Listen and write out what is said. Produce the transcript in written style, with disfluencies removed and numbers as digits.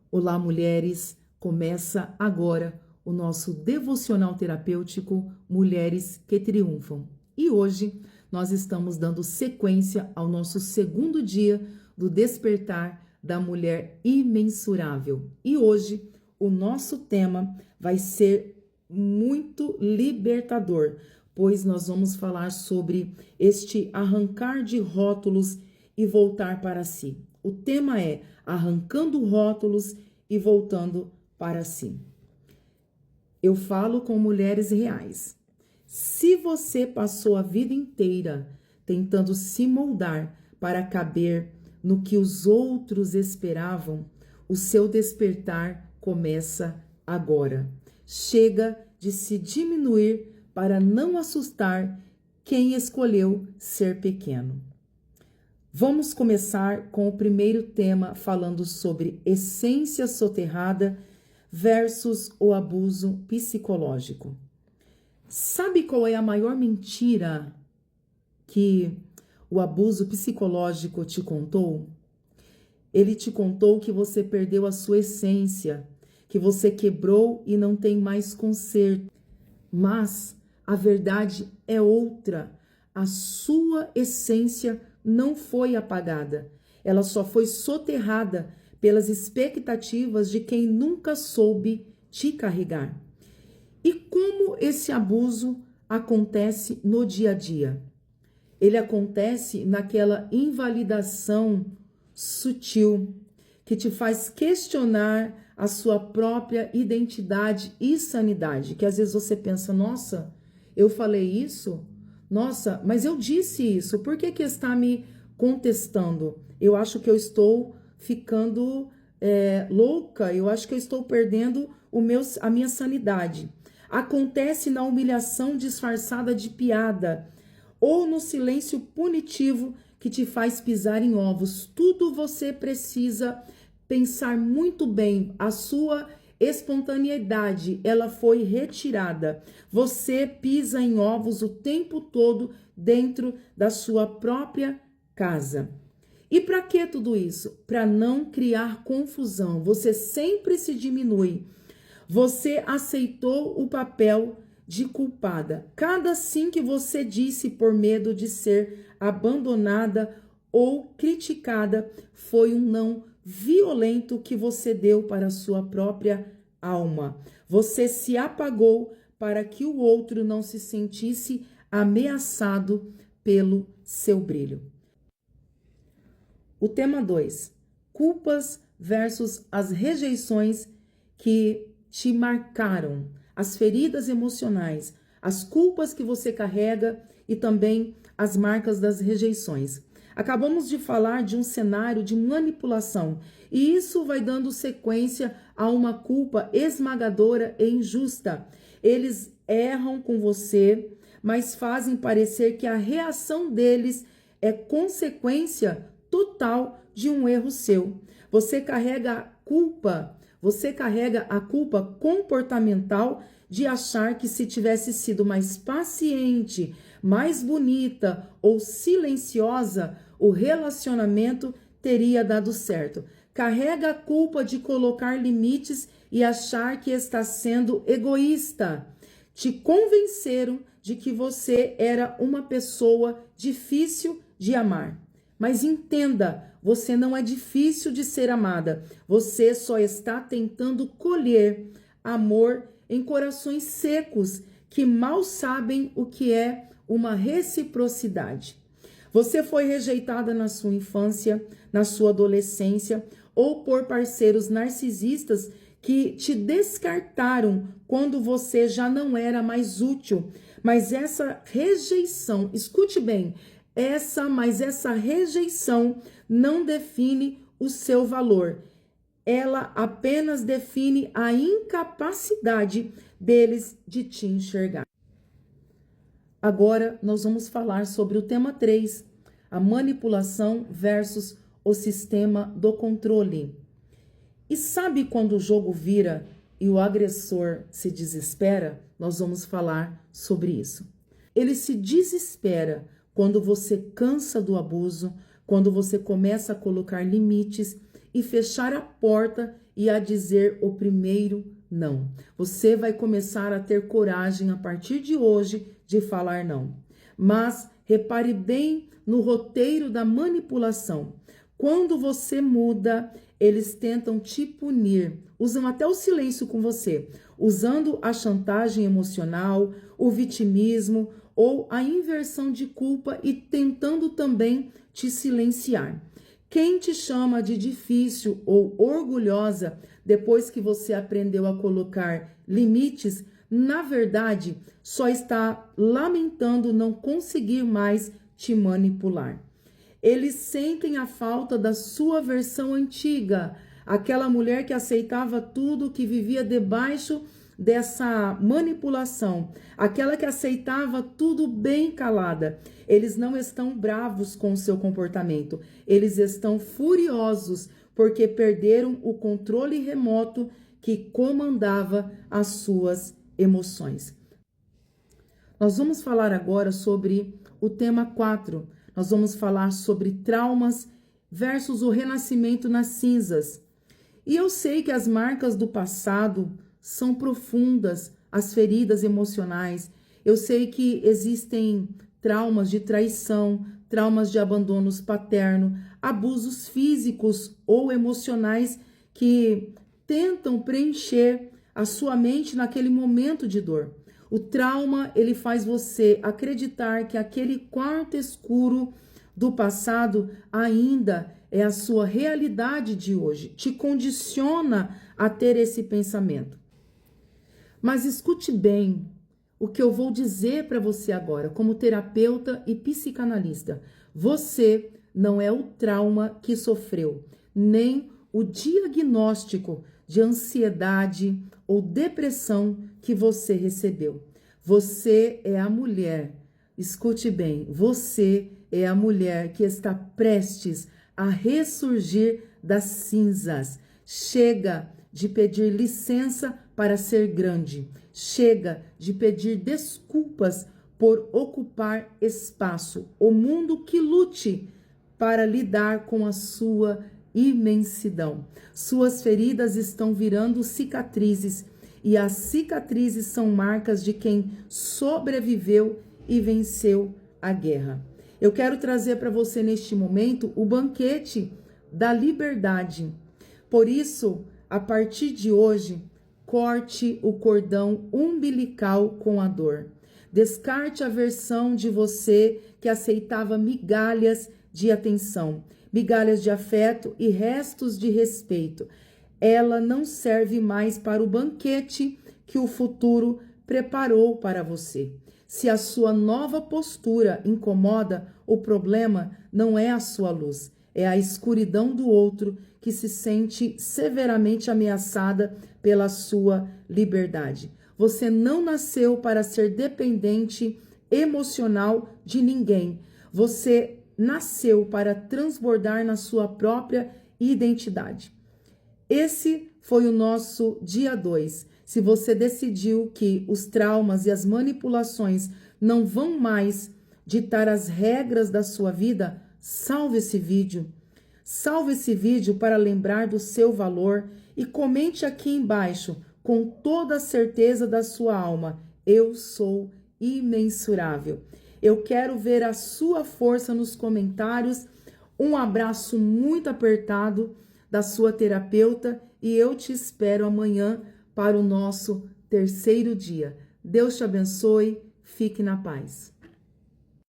Olá, mulheres! Começa agora o nosso devocional terapêutico Mulheres que Triunfam. E hoje nós estamos dando sequência ao nosso segundo dia do despertar da mulher imensurável. E hoje o nosso tema vai ser muito libertador, pois nós vamos falar sobre este arrancar de rótulos e voltar para si. O tema é arrancando rótulos e voltando para si. Eu falo com mulheres reais. Se você passou a vida inteira tentando se moldar para caber no que os outros esperavam, o seu despertar começa agora. Chega de se diminuir para não assustar quem escolheu ser pequeno. Vamos começar com o primeiro tema falando sobre essência soterrada versus o abuso psicológico. Sabe qual é a maior mentira que o abuso psicológico te contou? Ele te contou que você perdeu a sua essência, que você quebrou e não tem mais conserto. Mas a verdade é outra. A sua essência não foi apagada. Ela só foi soterrada pelas expectativas de quem nunca soube te carregar. E como esse abuso acontece no dia a dia? Ele acontece naquela invalidação sutil que te faz questionar a sua própria identidade e sanidade. Que às vezes você pensa, nossa, eu falei isso? Nossa, mas eu disse isso, por que está me contestando? Eu acho que eu estou ficando louca, eu acho que eu estou perdendo a minha sanidade. Acontece na humilhação disfarçada de piada ou no silêncio punitivo que te faz pisar em ovos. Tudo você precisa pensar muito bem. A sua espontaneidade, ela foi retirada. Você pisa em ovos o tempo todo dentro da sua própria casa. E para que tudo isso? Para não criar confusão. Você sempre se diminui. Você aceitou o papel de culpada. Cada sim que você disse por medo de ser abandonada ou criticada foi um não violento que você deu para a sua própria alma. Você se apagou para que o outro não se sentisse ameaçado pelo seu brilho. O tema 2. Culpas versus as rejeições que te marcaram, as feridas emocionais, as culpas que você carrega e também as marcas das rejeições. Acabamos de falar de um cenário de manipulação e isso vai dando sequência a uma culpa esmagadora e injusta. Eles erram com você, mas fazem parecer que a reação deles é consequência total de um erro seu. Você carrega a culpa comportamental de achar que se tivesse sido mais paciente, mais bonita ou silenciosa, o relacionamento teria dado certo. Carrega a culpa de colocar limites e achar que está sendo egoísta. Te convenceram de que você era uma pessoa difícil de amar. Mas entenda, você não é difícil de ser amada. Você só está tentando colher amor em corações secos que mal sabem o que é uma reciprocidade. Você foi rejeitada na sua infância, na sua adolescência ou por parceiros narcisistas que te descartaram quando você já não era mais útil. Mas essa rejeição, escute bem, essa rejeição não define o seu valor. Ela apenas define a incapacidade deles de te enxergar. Agora nós vamos falar sobre o tema 3, a manipulação versus o sistema do controle. E sabe quando o jogo vira e o agressor se desespera? Nós vamos falar sobre isso. Ele se desespera quando você cansa do abuso, quando você começa a colocar limites e fechar a porta e a dizer o primeiro não. Você vai começar a ter coragem a partir de hoje de falar não. Mas repare bem no roteiro da manipulação. Quando você muda, eles tentam te punir, usam até o silêncio com você, usando a chantagem emocional, o vitimismo ou a inversão de culpa e tentando também te silenciar. Quem te chama de difícil ou orgulhosa depois que você aprendeu a colocar limites, na verdade, só está lamentando não conseguir mais te manipular. Eles sentem a falta da sua versão antiga, aquela mulher que aceitava tudo, que vivia debaixo dessa manipulação, aquela que aceitava tudo bem calada. Eles não estão bravos com o seu comportamento, eles estão furiosos porque perderam o controle remoto que comandava as suas emoções. Nós vamos falar agora sobre o tema 4. Nós vamos falar sobre traumas versus o renascimento nas cinzas. E eu sei que as marcas do passado são profundas, as feridas emocionais. Eu sei que existem traumas de traição, traumas de abandono paterno, abusos físicos ou emocionais que tentam preencher a sua mente naquele momento de dor. O trauma, ele faz você acreditar que aquele quarto escuro do passado ainda é a sua realidade de hoje, te condiciona a ter esse pensamento. Mas escute bem o que eu vou dizer para você agora, como terapeuta e psicanalista. Você não é o trauma que sofreu, nem o diagnóstico de ansiedade ou depressão que você recebeu. Você é a mulher, escute bem, você é a mulher que está prestes a ressurgir das cinzas. Chega de pedir licença para ser grande. Chega de pedir desculpas por ocupar espaço. O mundo que lute para lidar com a sua imensidão. Suas feridas estão virando cicatrizes e as cicatrizes são marcas de quem sobreviveu e venceu a guerra. Eu quero trazer para você neste momento o banquete da liberdade. Por isso, a partir de hoje, corte o cordão umbilical com a dor. Descarte a versão de você que aceitava migalhas de atenção, migalhas de afeto e restos de respeito. Ela não serve mais para o banquete que o futuro preparou para você. Se a sua nova postura incomoda, o problema não é a sua luz, é a escuridão do outro que se sente severamente ameaçada pela sua liberdade. Você não nasceu para ser dependente emocional de ninguém. Você nasceu para transbordar na sua própria identidade. Esse foi o nosso dia 2. Se você decidiu que os traumas e as manipulações não vão mais ditar as regras da sua vida, salve esse vídeo. Salve esse vídeo para lembrar do seu valor e comente aqui embaixo com toda a certeza da sua alma: eu sou imensurável. Eu quero ver a sua força nos comentários. Um abraço muito apertado da sua terapeuta e eu te espero amanhã para o nosso terceiro dia. Deus te abençoe, fique na paz.